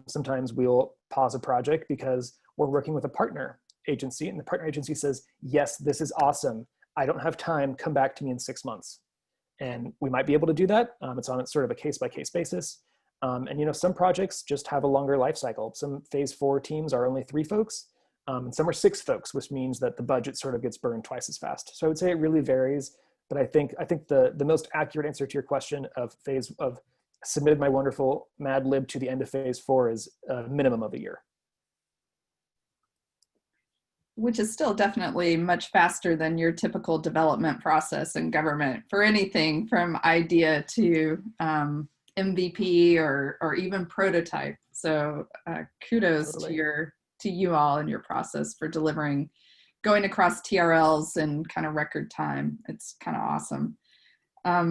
Sometimes we'll pause a project because we're working with a partner agency, and the partner agency says, yes, this is awesome. I don't have time. Come back to me in 6 months. And we might be able to do that. It's on sort of a case-by-case basis. And some projects just have a longer life cycle. Some phase 4 teams are only 3 folks, and some are 6 folks, which means that the budget sort of gets burned twice as fast. So I would say it really varies. But I think the most accurate answer to your question of submitted my wonderful Mad Lib to the end of phase 4 is a minimum of a year. Which is still definitely much faster than your typical development process in government for anything from idea to MVP or even prototype. So kudos Totally. to you all and your process for going across TRLs in kind of record time. It's kind of awesome. I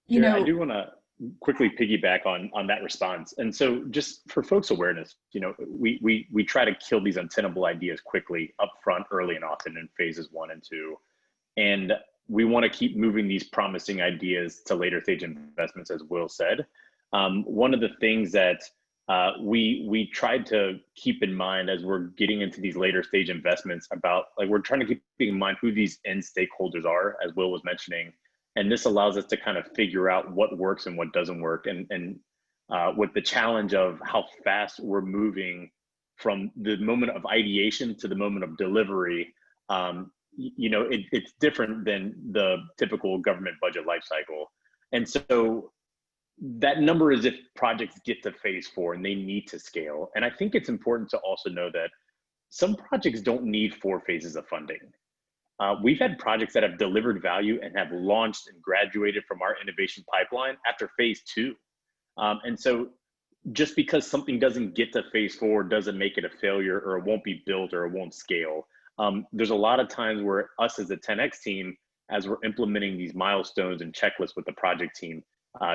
do want to quickly piggyback on that response. And so just for folks' awareness, we try to kill these untenable ideas quickly, upfront, early and often in phases 1 and 2. And we want to keep moving these promising ideas to later stage investments, as Will said. One of the things that we tried to keep in mind as we're getting into these later stage investments we're trying to keep in mind who these end stakeholders are, as Will was mentioning. And this allows us to kind of figure out what works and what doesn't work. And with the challenge of how fast we're moving from the moment of ideation to the moment of delivery, it's different than the typical government budget life cycle. And so that number is if projects get to phase 4 and they need to scale. And I think it's important to also know that some projects don't need 4 phases of funding. We've had projects that have delivered value and have launched and graduated from our innovation pipeline after phase 2. And so just because something doesn't get to phase 4 doesn't make it a failure, or it won't be built, or it won't scale. There's a lot of times where us as a 10X team, as we're implementing these milestones and checklists with the project team,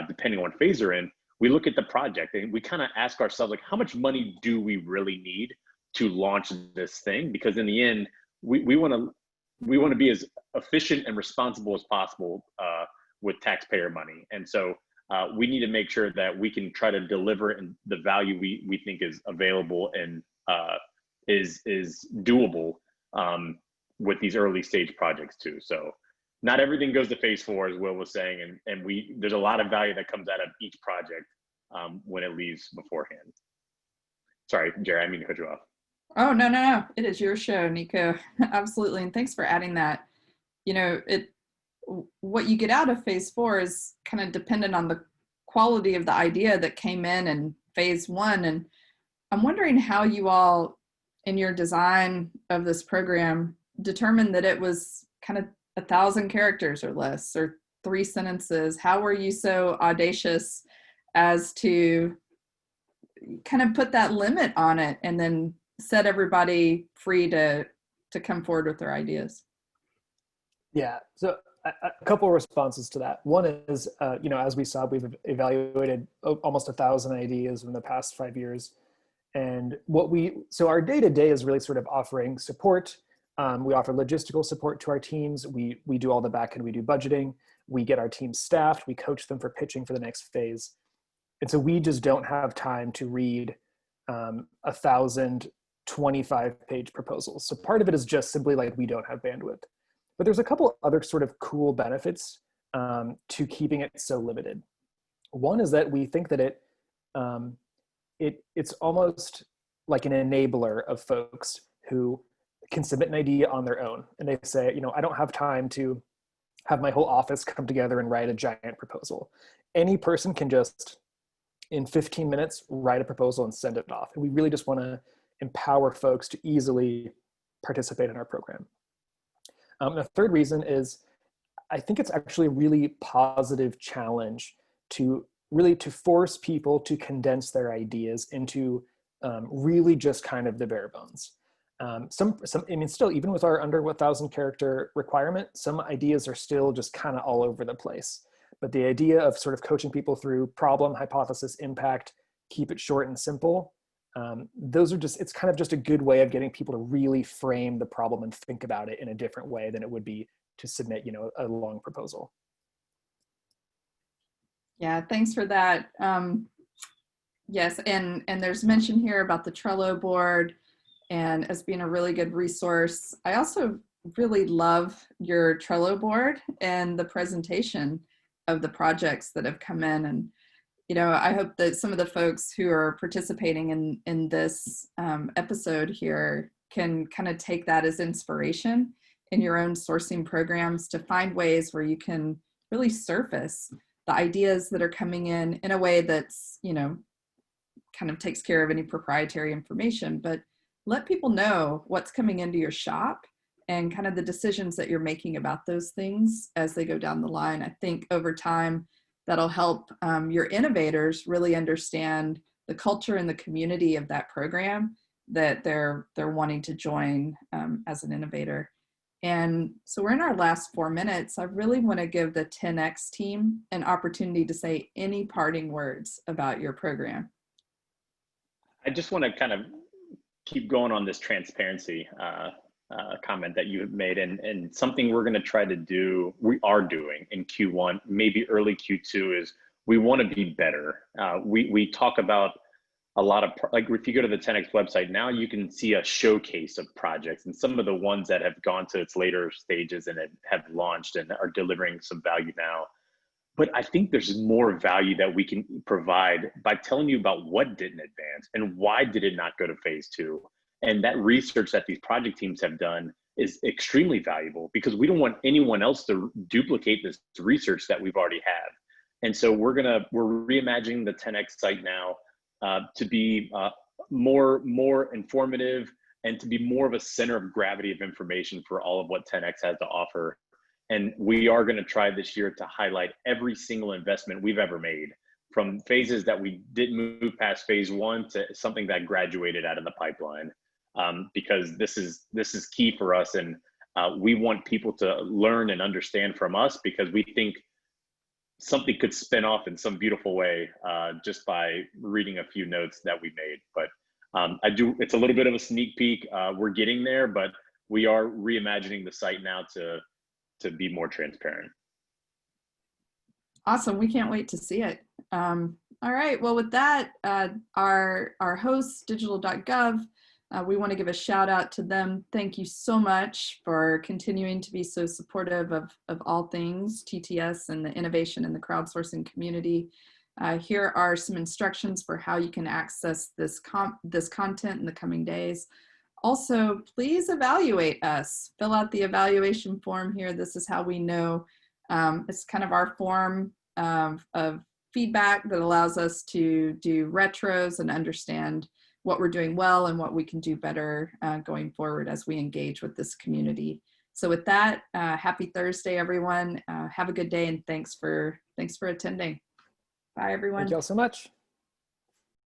depending on what phase they're in, we look at the project and we kind of ask ourselves, like, how much money do we really need to launch this thing? Because in the end, we want to be as efficient and responsible as possible with taxpayer money. And so we need to make sure that we can try to deliver and the value we think is available and is doable with these early stage projects too. So not everything goes to phase 4, as Will was saying, and there's a lot of value that comes out of each project when it leaves beforehand. Sorry, Jerry, I didn't mean to cut you off. Oh, no. It is your show, Nico. Absolutely. And thanks for adding that. What you get out of phase 4 is kind of dependent on the quality of the idea that came in phase 1. And I'm wondering how you all, in your design of this program, determined that it was kind of 1,000 characters or less, or 3 sentences. How were you so audacious as to kind of put that limit on it and then set everybody free to come forward with their ideas? Yeah, so a couple of responses to that. One is, as we saw, we've evaluated almost 1,000 ideas in the past 5 years. And so our day-to-day is really sort of offering support. We offer logistical support to our teams. We do all the back end, we do budgeting. We get our teams staffed. We coach them for pitching for the next phase. And so we just don't have time to read 1,000 25-page proposals. So part of it is just simply like we don't have bandwidth. But there's a couple other sort of cool benefits to keeping it so limited. One is that we think that it's almost like an enabler of folks who can submit an idea on their own. And they say, I don't have time to have my whole office come together and write a giant proposal. Any person can just, in 15 minutes, write a proposal and send it off. And we really just want to empower folks to easily participate in our program. The third reason is, I think it's actually a really positive challenge to force people to condense their ideas into really just kind of the bare bones. Still, even with our under 1,000 character requirement, some ideas are still just kind of all over the place. But the idea of sort of coaching people through problem, hypothesis, impact, keep it short and simple, it's kind of just a good way of getting people to really frame the problem and think about it in a different way than it would be to submit, a long proposal. Yeah, thanks for that. Yes, and there's mention here about the Trello board and as being a really good resource. I also really love your Trello board and the presentation of the projects that have come in. And I hope that some of the folks who are participating in this episode here can kind of take that as inspiration in your own sourcing programs to find ways where you can really surface the ideas that are coming in a way that's, kind of takes care of any proprietary information, but let people know what's coming into your shop and kind of the decisions that you're making about those things as they go down the line. I think over time, that'll help your innovators really understand the culture and the community of that program that they're wanting to join as an innovator. And so we're in our last 4 minutes. I really want to give the 10X team an opportunity to say any parting words about your program. I just want to kind of keep going on this transparency comment that you have made, and something we're going to try to do, we are doing in Q1, maybe early Q2, is we want to be better. We talk about a lot of, like, if you go to the 10X website now, you can see a showcase of projects and some of the ones that have gone to its later stages and have launched and are delivering some value now. But I think there's more value that we can provide by telling you about what didn't advance and why did it not go to phase 2. And that research that these project teams have done is extremely valuable, because we don't want anyone else to duplicate this research that we've already have. And so we're reimagining the 10X site now to be more informative, and to be more of a center of gravity of information for all of what 10X has to offer. And we are going to try this year to highlight every single investment we've ever made, from phases that we didn't move past phase 1 to something that graduated out of the pipeline, because this is key for us. And we want people to learn and understand from us, because we think something could spin off in some beautiful way just by reading a few notes that we made. But it's a little bit of a sneak peek. We're getting there, but we are reimagining the site now to be more transparent. Awesome. We can't wait to see it. All right. Well, with that, our hosts, Digital.gov, we want to give a shout out to them. Thank you so much for continuing to be so supportive of all things TTS and the innovation in the crowdsourcing community. Here are some instructions for how you can access this content in the coming days. Also, please evaluate us. Fill out the evaluation form here. This is how we know. It's kind of our form of feedback that allows us to do retros and understand what we're doing well and what we can do better going forward as we engage with this community. So with that, happy Thursday, everyone. Have a good day, and thanks for attending. Bye, everyone. Thank you all so much.